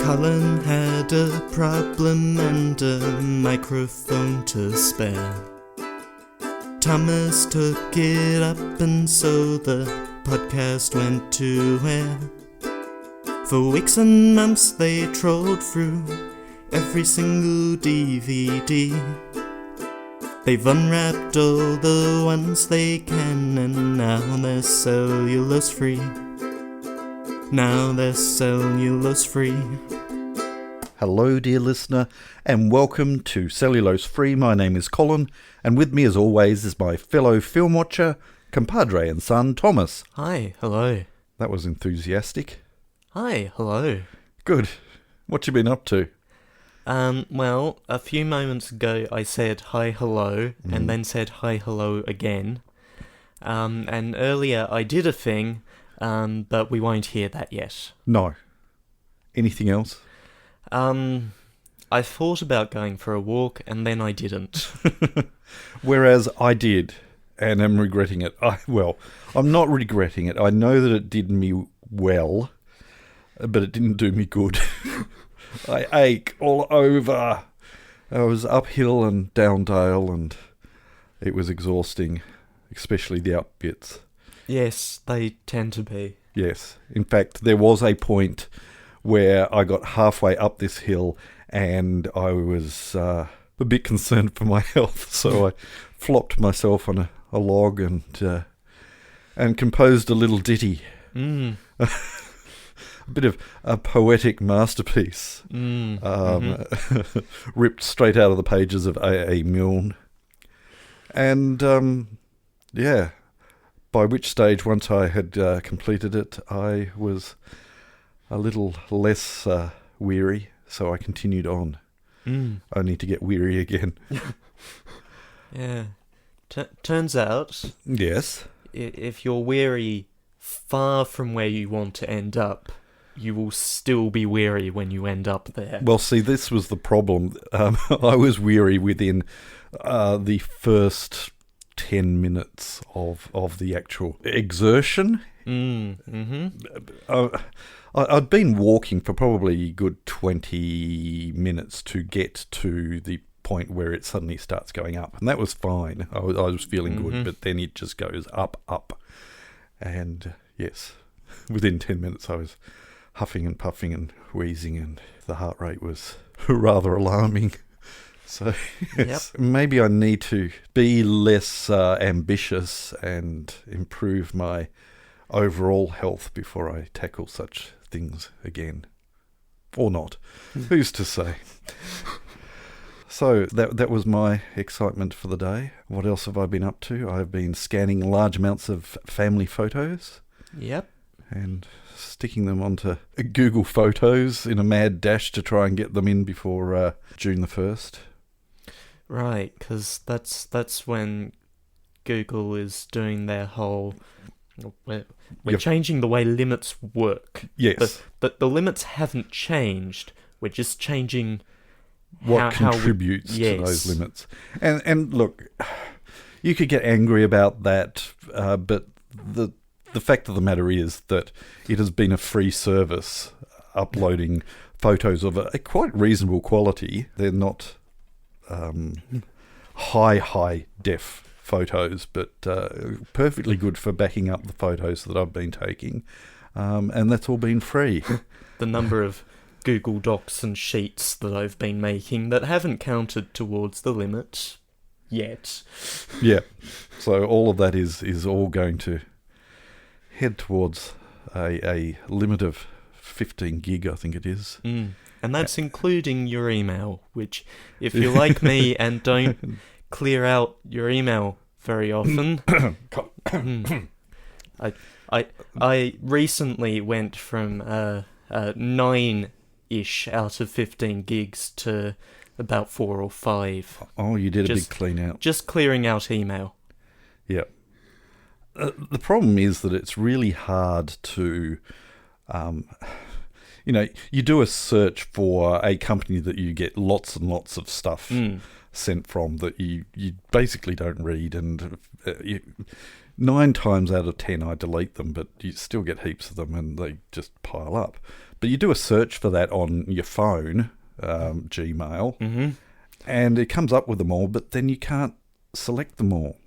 Colin had a problem and a microphone to spare. Thomas took it up and so the podcast went to air. For weeks and months they trolled through every single DVD. They've unwrapped all the ones they can and now they're cellulose free. Now they're cellulose free. Hello dear listener and welcome to Cellulose Free. My name is Colin and with me as always is my fellow film watcher, compadre and son Thomas. Hi, hello. That was enthusiastic. Hi, hello. Good. What you been up to? Well, a few moments ago I said hi, hello, and then said hi, hello again. And earlier I did a thing, but we won't hear that yet. No. Anything else? I thought about going for a walk, and then I didn't. Whereas I did, and am regretting it. I'm not regretting it. I know that it did me well, but it didn't do me good. I ache all over. I was uphill and down dale, and it was exhausting, especially the up bits. Yes, they tend to be. Yes. In fact, there was a point where I got halfway up this hill and I was a bit concerned for my health, so I flopped myself on a log and composed a little ditty. A bit of a poetic masterpiece, ripped straight out of the pages of A.A. Milne. And, by which stage, once I had completed it, I was a little less weary, so I continued on, only to get weary again. Yeah. Turns out... Yes? If you're weary far from where you want to end up, you will still be weary when you end up there. Well, see, this was the problem. I was weary within the first 10 minutes of the actual exertion. I'd been walking for probably a good 20 minutes to get to the point where it suddenly starts going up, and that was fine. I was feeling good, but then it just goes up. And yes, within 10 minutes I was huffing and puffing and wheezing, and the heart rate was rather alarming. So yes, maybe I need to be less ambitious and improve my overall health before I tackle such things again. Or not. Who's to say? So that was my excitement for the day. What else have I been up to? I've been scanning large amounts of family photos. Yep. And sticking them onto Google Photos in a mad dash to try and get them in before June the 1st. Right, because that's when Google is doing their whole... We're changing the way limits work. Yes. But the limits haven't changed. We're just changing... What contributes to those limits. And look, you could get angry about that, but the fact of the matter is that it has been a free service uploading photos of a quite reasonable quality. They're not high def photos, but perfectly good for backing up the photos that I've been taking. And that's all been free. The number of Google Docs and Sheets that I've been making that haven't counted towards the limit yet. Yeah. So all of that is all going to head towards a limit of 15 gig, I think it is. And that's including your email, which, if you're like me and don't clear out your email very often... I recently went from 9-ish out of 15 gigs to about 4 or 5. Oh, you did a big clean out. Just clearing out email. Yeah. The problem is that it's really hard to, you do a search for a company that you get lots and lots of stuff sent from that you basically don't read, and 9 times out of 10 I delete them, but you still get heaps of them and they just pile up. But you do a search for that on your phone, Gmail, and it comes up with them all, but then you can't select them all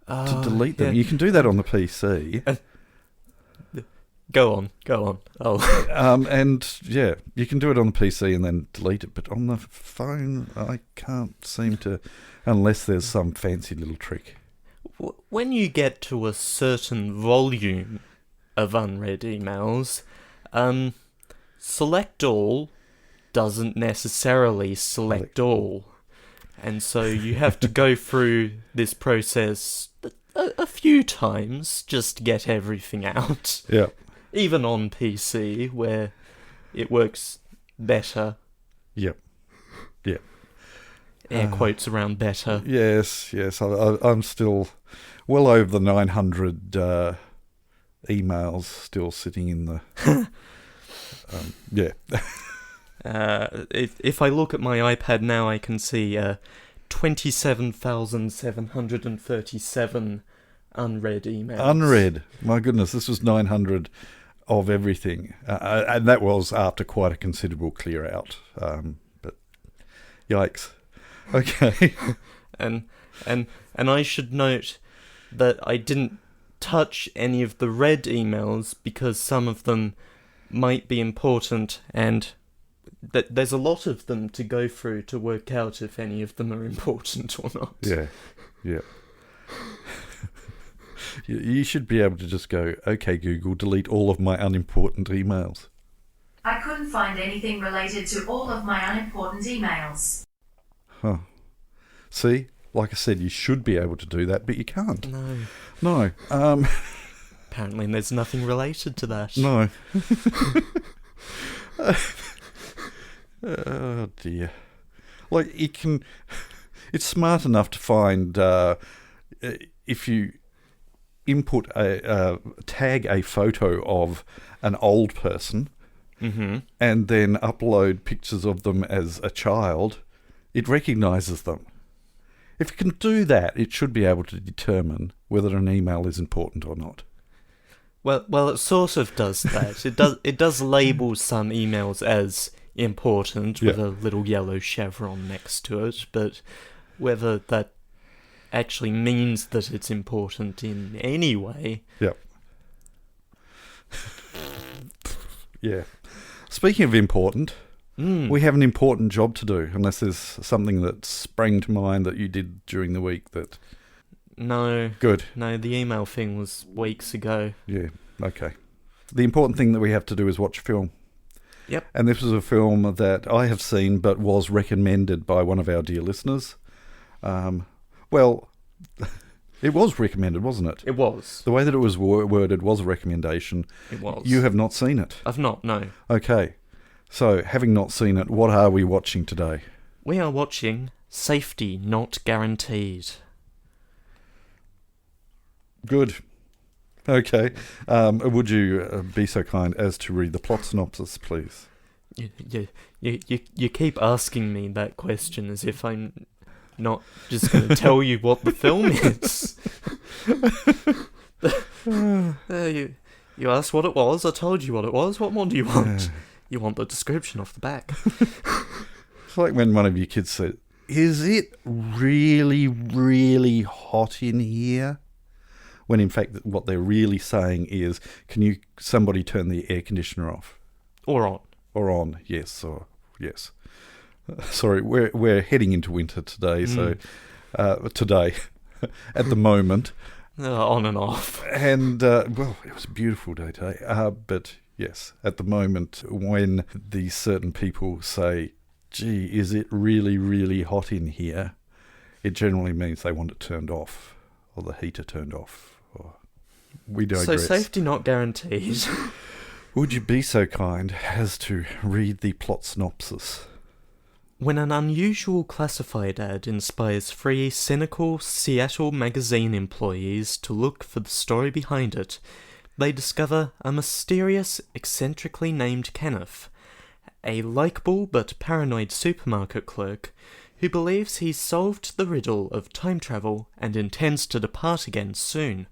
to delete them. Yeah. You can do that on the PC. Go on. Oh. And yeah, you can do it on the PC and then delete it, but on the phone, I can't seem to, unless there's some fancy little trick. When you get to a certain volume of unread emails, select all doesn't necessarily select all. And so you have to go through this process a few times just to get everything out. Yeah. Even on PC, where it works better. Yep. Yeah. Air quotes around better. Yes. I'm still well over the 900 emails still sitting in the... yeah. If I look at my iPad now, I can see 27,737 unread emails. Unread. My goodness, this was 900 of everything. And that was after quite a considerable clear out. But yikes. Okay. and I should note that I didn't touch any of the read emails because some of them might be important, and that there's a lot of them to go through to work out if any of them are important or not. Yeah. You should be able to just go, okay, Google, delete all of my unimportant emails. I couldn't find anything related to all of my unimportant emails. Huh. See, like I said, you should be able to do that, but you can't. No. No. Apparently there's nothing related to that. No. Oh, dear. Like, it's smart enough to find, if you input tag a photo of an old person, and then upload pictures of them as a child, it recognises them. If it can do that, it should be able to determine whether an email is important or not. Well, it sort of does that. It does label some emails as important with a little yellow chevron next to it, but whether that actually means that it's important in any way. Yep. Yeah. Speaking of important, we have an important job to do, unless there's something that sprang to mind that you did during the week that... No. Good. No, the email thing was weeks ago. Yeah, okay. The important thing that we have to do is watch a film. Yep. And this was a film that I have seen but was recommended by one of our dear listeners. Well, it was recommended, wasn't it? It was. The way that it was worded was a recommendation. It was. You have not seen it? I've not, no. Okay. So, having not seen it, what are we watching today? We are watching Safety Not Guaranteed. Good. Okay. Would you be so kind as to read the plot synopsis, please? You keep asking me that question as if I'm not just going to tell you what the film is. You asked what it was, I told you what it was. What more do you want? You want the description off the back. It's like when one of your kids said, "Is it really, really hot in here?" When in fact what they're really saying is, can somebody turn the air conditioner off? Or on. Or on, yes, or yes. Sorry, we're heading into winter today, so today, at the moment. On and off. And, well, it was a beautiful day today, but yes, at the moment, when these certain people say, gee, is it really, really hot in here, it generally means they want it turned off, or the heater turned off. We digress. So safety not guaranteed. Would you be so kind as to read the plot synopsis? When an unusual classified ad inspires 3 cynical Seattle magazine employees to look for the story behind it, they discover a mysterious, eccentrically named Kenneth, a likeable but paranoid supermarket clerk who believes he's solved the riddle of time travel and intends to depart again soon.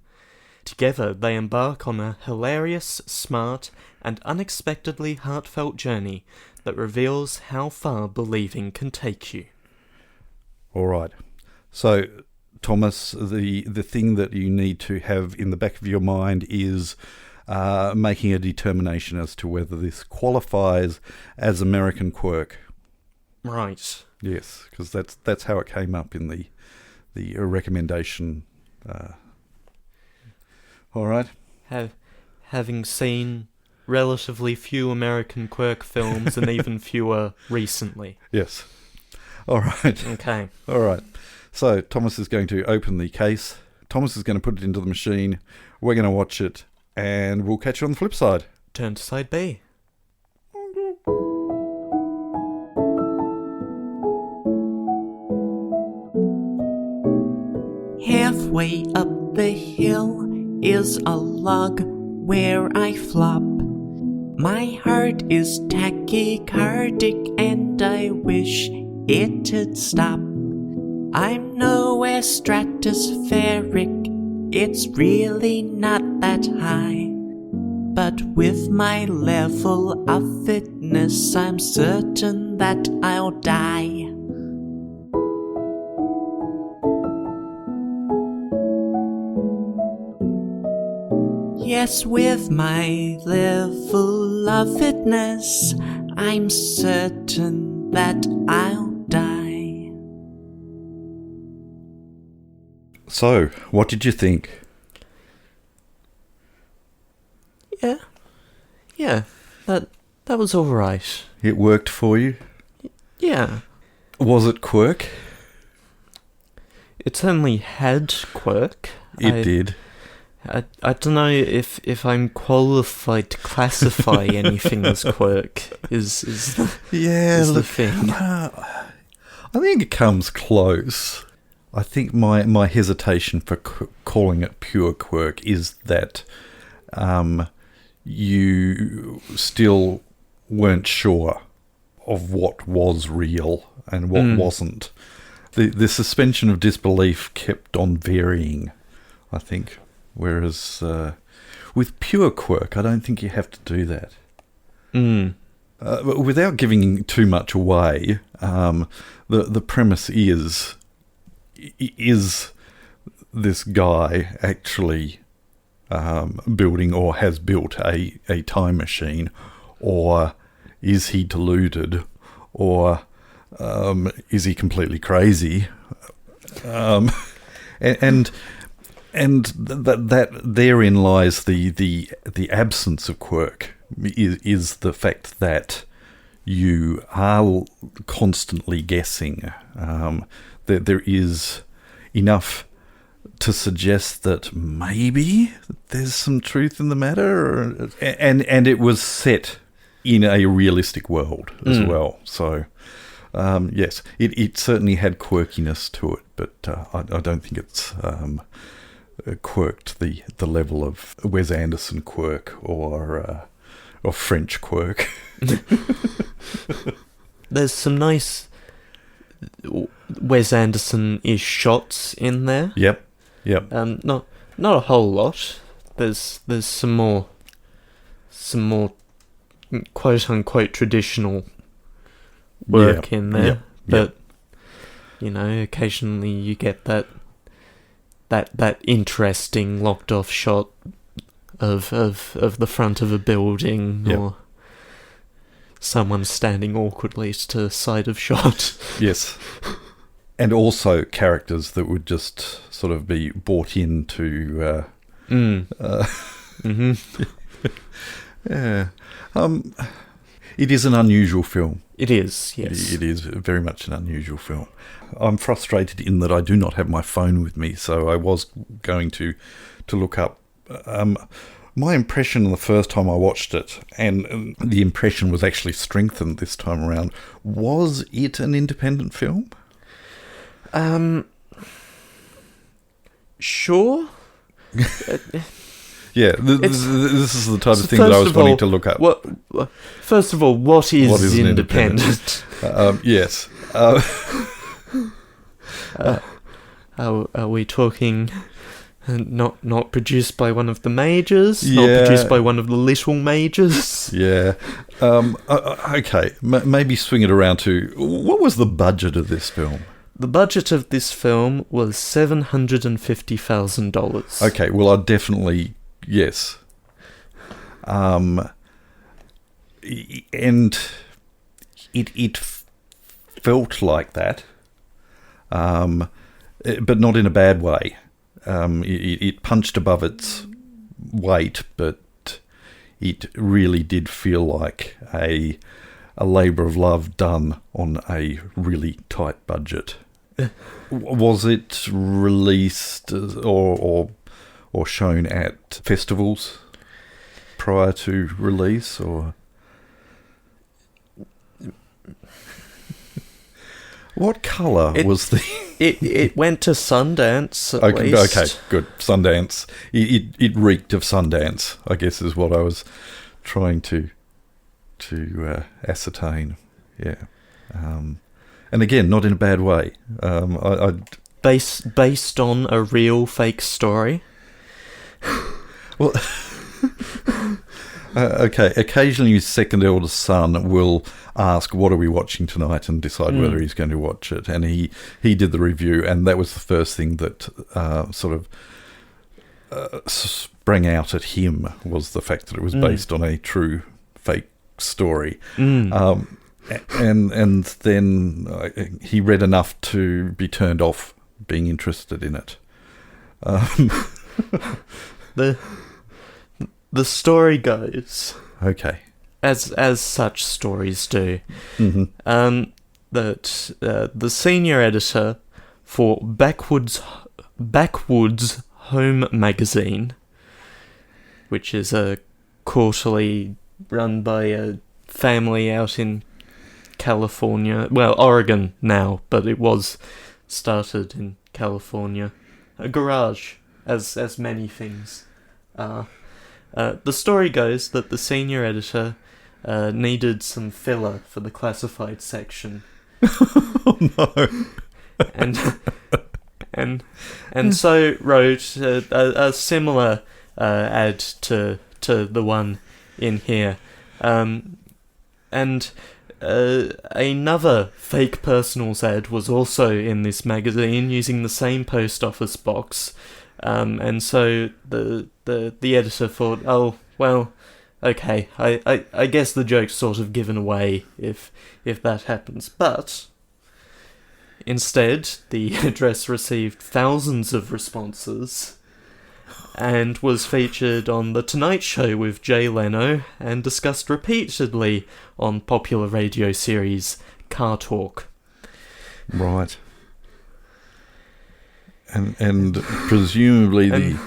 Together, they embark on a hilarious, smart, and unexpectedly heartfelt journey that reveals how far believing can take you. All right. So, Thomas, the thing that you need to have in the back of your mind is making a determination as to whether this qualifies as American quirk. Right. Yes, because that's how it came up in the recommendation. All right. Having seen relatively few American quirk films and even fewer recently. Yes. All right. Okay. All right. So Thomas is going to open the case. Thomas is going to put it into the machine. We're going to watch it, and we'll catch you on the flip side. Turn to side B. Halfway up the hill is a log where I flop. My heart is tachycardic and I wish it'd stop. I'm nowhere stratospheric, it's really not that high. But with my level of fitness, I'm certain that I'll die. Yes, with my level of fitness, I'm certain that I'll die. So, what did you think? Yeah, that was alright. It worked for you? Yeah. Was it quirk? It certainly had quirk. It did. I don't know if I'm qualified to classify anything as quirk. Is the thing. I think it comes close. I think my hesitation for calling it pure quirk is that you still weren't sure of what was real and what wasn't. The suspension of disbelief kept on varying, I think. Whereas with pure quirk, I don't think you have to do that. Without giving too much away, the premise is this guy actually building or has built a time machine, or is he deluded, or is he completely crazy? And that therein lies the absence of quirk is the fact that you are constantly guessing. That there is enough to suggest that maybe there's some truth in the matter, and it was set in a realistic world as well. So yes, it certainly had quirkiness to it, but I don't think it's quirked the level of Wes Anderson quirk or French quirk. There's some nice Wes Anderson-ish shots in there. Yep. Not a whole lot. There's some more quote unquote traditional work in there, but you know, occasionally you get that interesting locked off shot of the front of a building, or someone standing awkwardly to the side of shot. Yes. And also characters that would just sort of be brought into yeah. It is an unusual film. It is, yes. It is very much an unusual film. I'm frustrated in that I do not have my phone with me, so I was going to look up. My impression the first time I watched it, and the impression was actually strengthened this time around, was it an independent film? Sure. Yeah, this is the type of thing that I was wanting to look up. First of all, what is independent? Yes. Are we talking Not produced by one of the majors, not produced by one of the little majors. Yeah. Okay, maybe swing it around to, what was the budget of this film? The budget of this film was $750,000. Okay, well, I definitely, yes. And it felt like that, but not in a bad way. It punched above its weight, but it really did feel like a labour of love done on a really tight budget. Was it released or shown at festivals prior to release, or what colour was the? It went to Sundance at least. Okay, good. Sundance. It reeked of Sundance, I guess, is what I was trying to ascertain. Yeah. And again, not in a bad way. Based on a real fake story. Well, okay. Occasionally, his second eldest son will ask, "What are we watching tonight?" and decide whether he's going to watch it. And he did the review, and that was the first thing that sort of sprang out at him, was the fact that it was based on a true fake story. And then he read enough to be turned off being interested in it. The story goes, okay, as such stories do, mm-hmm. That the senior editor for Backwoods Home magazine, which is a quarterly run by a family out in California, well, Oregon now, but it was started in California. A garage, as many things are. The story goes that the senior editor needed some filler for the classified section. Oh no! and so wrote a similar ad to the one in here, and another fake personals ad was also in this magazine using the same post office box, and so the editor thought, oh well, okay, I guess the joke's sort of given away if that happens. But instead, the address received thousands of responses and was featured on The Tonight Show with Jay Leno and discussed repeatedly on popular radio series Car Talk. Right. And presumably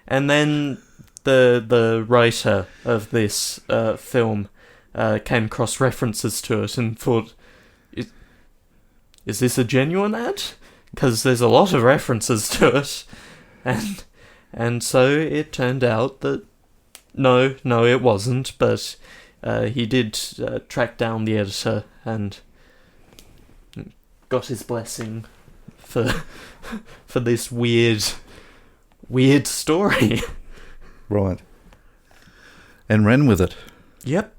And then the writer of this film came across references to it and thought, is this a genuine ad? Because there's a lot of references to it. And so it turned out that no, it wasn't, but he did track down the editor and got his blessing for this weird story. Right. And ran with it. Yep.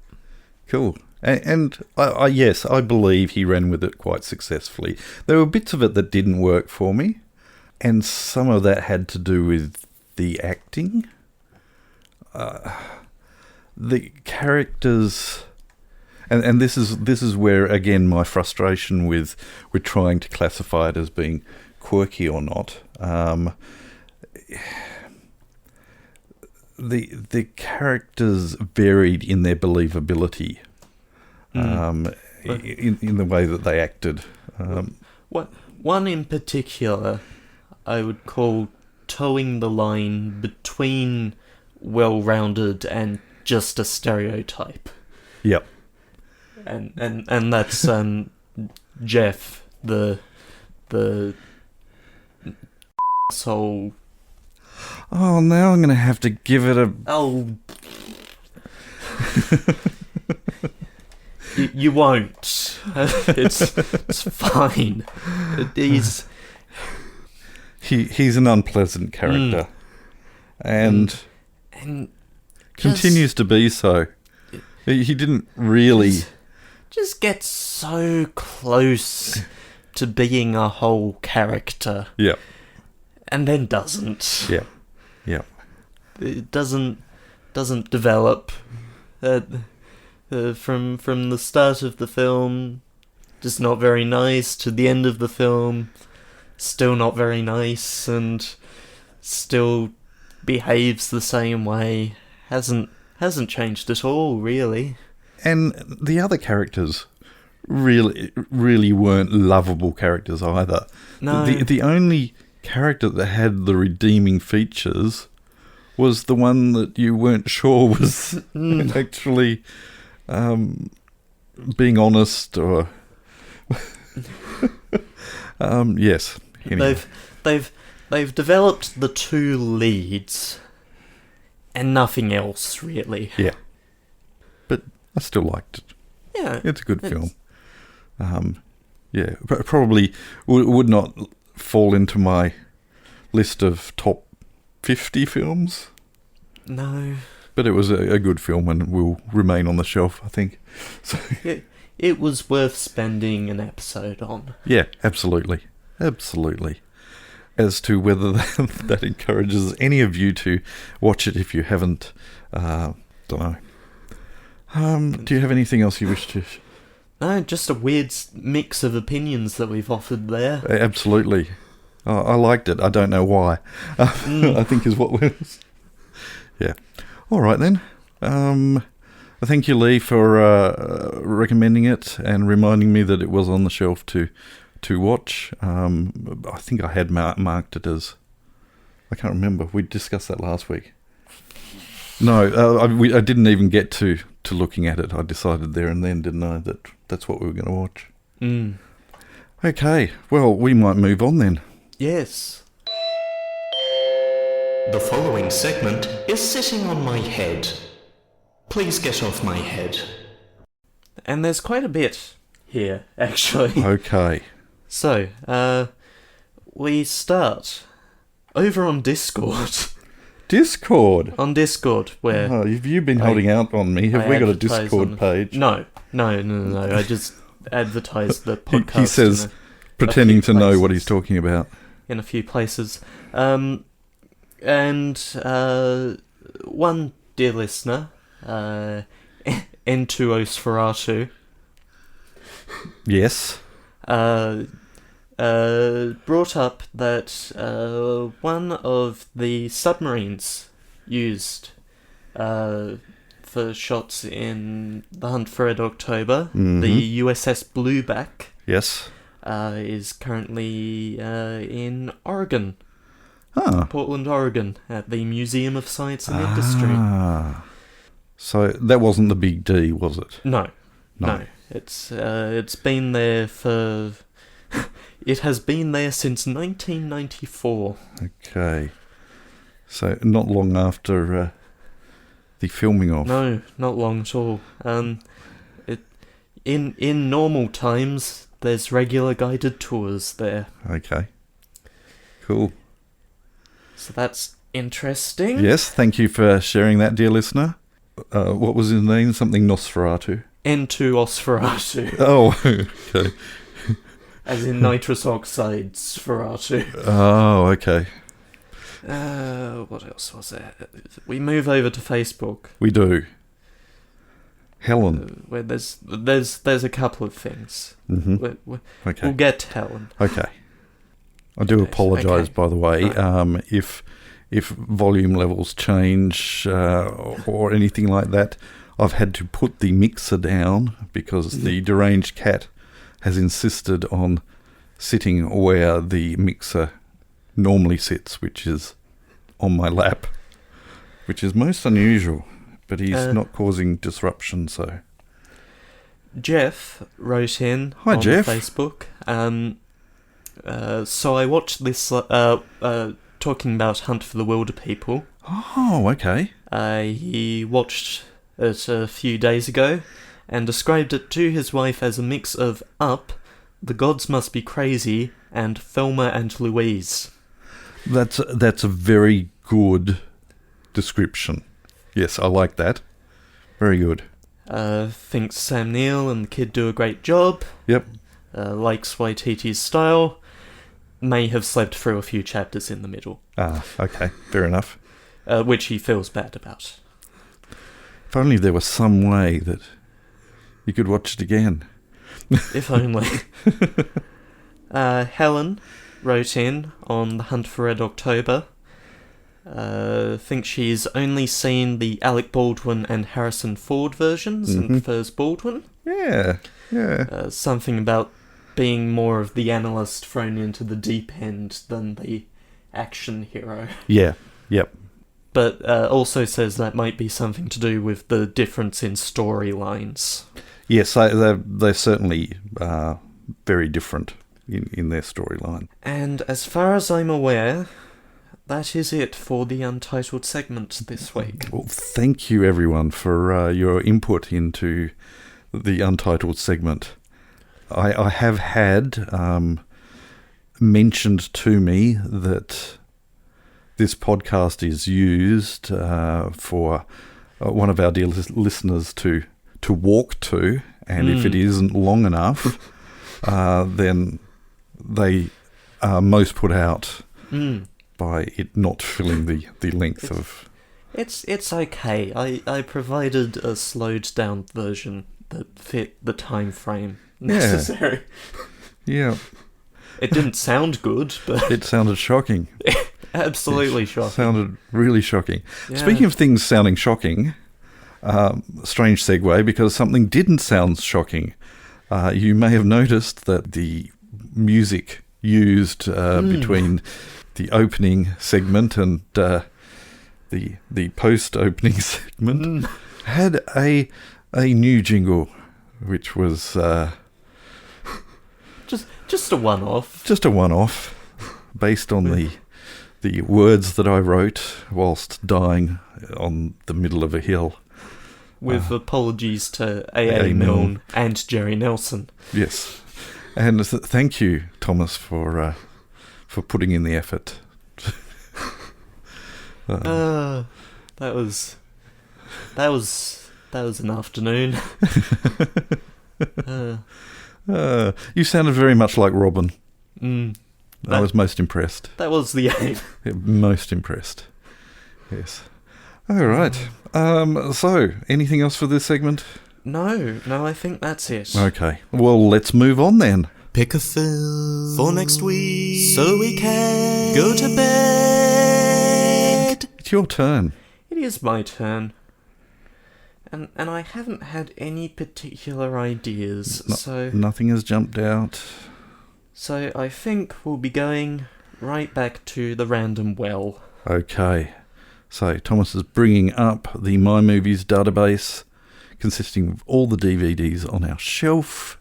Cool. And yes, I believe he ran with it quite successfully. There were bits of it that didn't work for me, and some of that had to do with the acting. The characters, and this is where again my frustration with trying to classify it as being quirky or not. The characters varied in their believability, in the way that they acted. One in particular, I would call towing the line between well-rounded and just a stereotype. Yep. And that's Jeff, the asshole. Oh, now I'm going to have to give it a... Oh. you won't. It's fine. He's an unpleasant character. and And continues to be so. He didn't really... just gets so close to being a whole character, Yeah, and then doesn't. yeah, yeah. It doesn't develop from the start of the film. Just not very nice to the end of the film. Still not very nice, and still behaves the same way. Hasn't changed at all, really. And the other characters really weren't lovable characters either. No. The only character that had the redeeming features was the one that you weren't sure was actually being honest or... yes. Anyway. They've developed the two leads, and nothing else really. Yeah. But I still liked it. Yeah, It's a good film. Yeah, probably would not fall into my list of top 50 films. No, But it was a good film and will remain on the shelf, I think. So it was worth spending an episode on. yeah, absolutely. Absolutely. As to whether that encourages any of you to watch it if you haven't, don't know. Do you have anything else you wish to... No, just a weird mix of opinions that we've offered there. Absolutely. I liked it. I don't know why. I think is what was... Yeah. All right, then. Thank you, Lee, for recommending it and reminding me that it was on the shelf to watch. I think I had marked it as... I can't remember. We discussed that last week. No, I didn't even get to looking at it. I decided there and then, didn't I, that that's what we were going to watch. Okay, well, we might move on then. Yes. The following segment is sitting on my head. Please get off my head. And there's quite a bit here, actually. Okay. So, we start over on Discord. Discord? On Discord, where... Oh, have you been holding out on me? Have we got a Discord page? No. I just advertised the podcast. He says, pretending to know what he's talking about. In a few places. And one dear listener, N2O Sferatu. Yes. Brought up that one of the submarines used for shots in The Hunt for Red October, the USS Blueback, Yes. is currently in Oregon. Ah. Portland, Oregon, at the Museum of Science and Industry. So that wasn't the big D, was it? No. It's been there for... It has been there since 1994. Okay. So not long after the filming of... No, not long at all. In normal times, there's regular guided tours there. Okay. Cool. So that's interesting. Yes, thank you for sharing that, dear listener. What was his name? Something Nosferatu. N2 Osferatu. Oh, okay. As in nitrous oxide Sferatu. Oh, okay. What else was there? We move over to Facebook. We do. Helen. Where there's a couple of things. Mm-hmm. Okay. We'll get to Helen. Okay. I do apologise, by the way, if volume levels change or anything like that. I've had to put the mixer down because the deranged cat has insisted on sitting where the mixer normally sits, which is on my lap, which is most unusual, but he's not causing disruption, so... Jeff wrote in Hi, on Jeff. Facebook. So I watched this talking about Hunt for the Wilder People. Oh, okay. He watched it a few days ago and described it to his wife as a mix of Up, The Gods Must Be Crazy, and Thelma and Louise. That's a very good description. Yes, I like that. Very good. Thinks Sam Neill and the kid do a great job. Yep. Likes Waititi's style. May have slept through a few chapters in the middle. Okay, fair enough. Which he feels bad about. If only there was some way that you could watch it again. If only. Helen wrote in on The Hunt for Red October. Thinks she's only seen the Alec Baldwin and Harrison Ford versions and prefers Baldwin. Yeah. Something about being more of the analyst thrown into the deep end than the action hero. Yeah, yep. But also says that might be something to do with the difference in storylines. Yes, they're certainly very different in their storyline. And as far as I'm aware, that is it for the Untitled segment this week. Well, thank you everyone for your input into the Untitled segment. I have had mentioned to me that this podcast is used for one of our dear listeners to walk to, and if it isn't long enough, then they are most put out by it not filling the length of... It's okay. I provided a slowed down version that fit the time frame necessary. Yeah. It didn't sound good, but... It sounded shocking. Absolutely shocking. Sounded really shocking. Yeah. Speaking of things sounding shocking, strange segue, because something didn't sound shocking. You may have noticed that the music used between the opening segment and the post-opening segment had a new jingle, which was just a one-off. Just a one-off, based on the words that I wrote whilst dying on the middle of a hill. With apologies to A.A. Milne and Jerry Nelson. Yes. And thank you, Thomas, for putting in the effort. That was an afternoon. You sounded very much like Robin. I was most impressed. That was the aim. Yeah, most impressed. Yes. All right. So, anything else for this segment? No, I think that's it. Okay. Well, let's move on then. Pick a film for next week so we can go to bed. It's your turn. It is my turn. And I haven't had any particular ideas, so... Nothing has jumped out. So I think we'll be going right back to the random well. Okay. So Thomas is bringing up the My Movies database, consisting of all the DVDs on our shelf.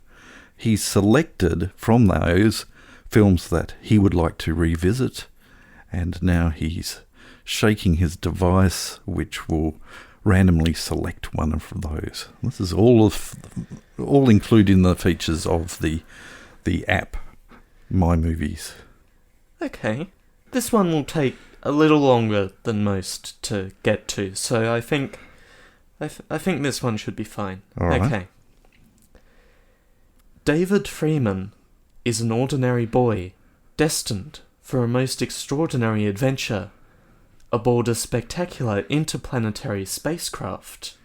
He's selected from those films that he would like to revisit, and now he's shaking his device, which will randomly select one of those. This is all including the features of the app My Movies. Okay. This one will take a little longer than most to get to, so I think this one should be fine. All right. Okay. David Freeman is an ordinary boy, destined for a most extraordinary adventure aboard a spectacular interplanetary spacecraft.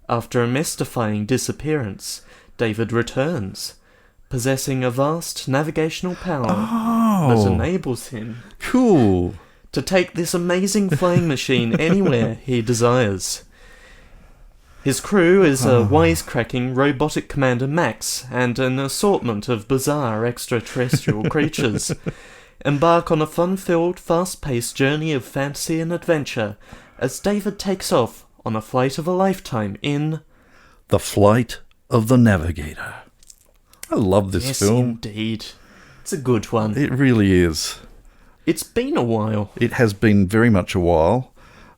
After a mystifying disappearance, David returns, possessing a vast navigational power that enables him Cool. to take this amazing flying machine anywhere he desires. His crew is a wisecracking robotic commander Max and an assortment of bizarre extraterrestrial creatures. Embark on a fun-filled, fast-paced journey of fantasy and adventure as David takes off on a flight of a lifetime in... The Flight of the Navigator. I love this Yes, film. indeed. It's a good one. It really is. It's been a while. It has been very much a while.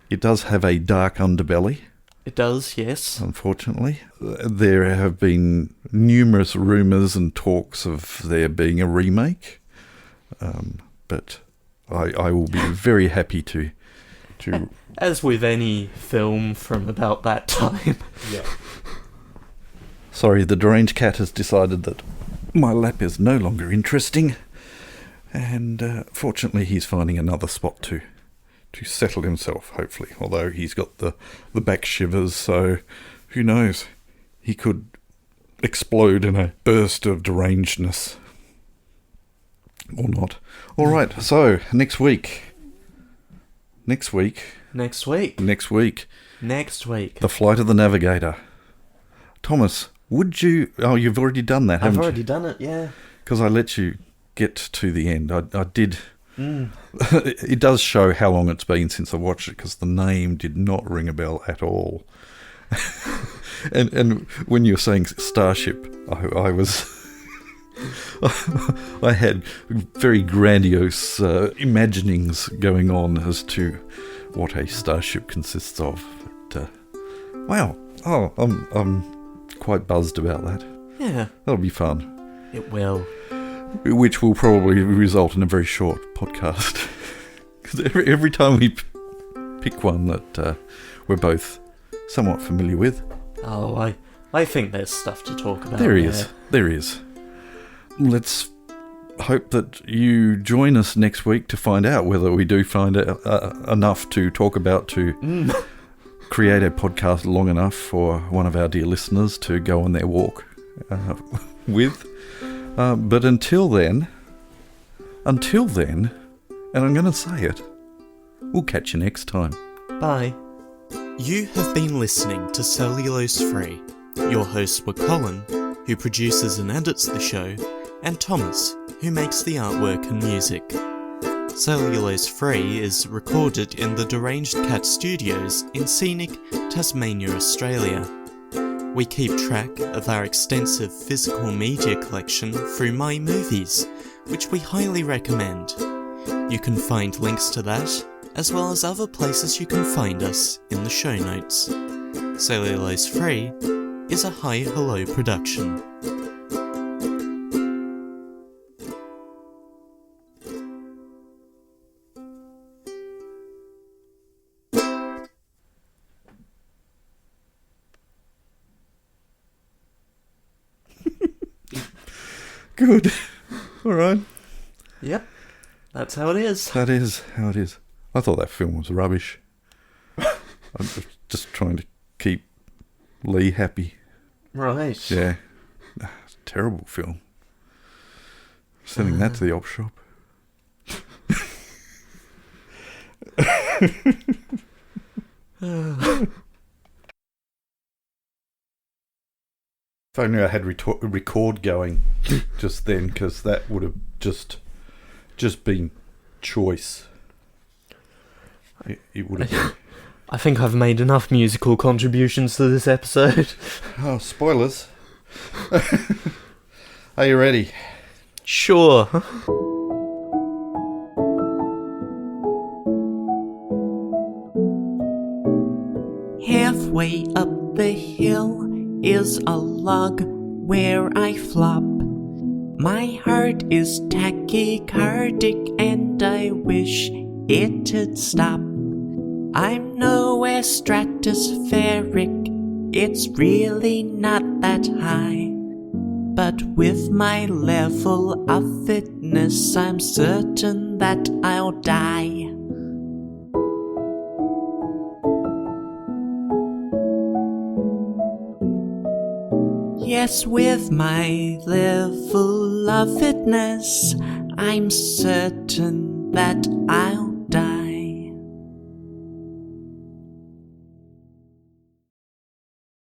It does have a dark underbelly, It does, yes. unfortunately. There have been numerous rumours and talks of there being a remake. But I will be very happy to to... As with any film from about that time. Yeah. Sorry, the deranged cat has decided that my lap is no longer interesting, and fortunately he's finding another spot to settle himself, hopefully, although he's got the back shivers, so who knows, he could explode in a burst of derangedness. Or not. Alright, so, next week, The Flight of the Navigator. Thomas, would you... Oh, you've already done that, haven't you? I've already done it, yeah. Because I let you get to the end. I did... It does show how long it's been since I watched it, because the name did not ring a bell at all. and when you were saying Starship, I was... I had very grandiose imaginings going on as to what a starship consists of. But, wow. Oh, I'm quite buzzed about that. Yeah. That'll be fun. It will. Which will probably result in a very short podcast. Because every time we pick one that we're both somewhat familiar with. Oh, I think there's stuff to talk about. There is. Let's hope that you join us next week to find out whether we do find enough to talk about to create a podcast long enough for one of our dear listeners to go on their walk with. But until then, and I'm going to say it, we'll catch you next time. Bye. You have been listening to Cellulose Free. Your hosts were Colin, who produces and edits the show, and Thomas, who makes the artwork and music. Cellulose Free is recorded in the Deranged Cat Studios in scenic Tasmania, Australia. We keep track of our extensive physical media collection through My Movies, which we highly recommend. You can find links to that, as well as other places you can find us, in the show notes. Cellulose Free is a Hi Hello production. Good. All right. Yep. That's how it is. That is how it is. I thought that film was rubbish. I'm just trying to keep Lee happy. Right. Yeah. Terrible film. Sending that to the op shop. If only I had record going just then, because that would have just been choice. It would have been. I think I've made enough musical contributions to this episode. Oh, spoilers. Are you ready? Sure. Halfway up the hill is a log where I flop. My heart is tachycardic and I wish it'd stop. I'm nowhere stratospheric, it's really not that high. But with my level of fitness, I'm certain that I'll die. Yes, with my level of fitness, I'm certain that I'll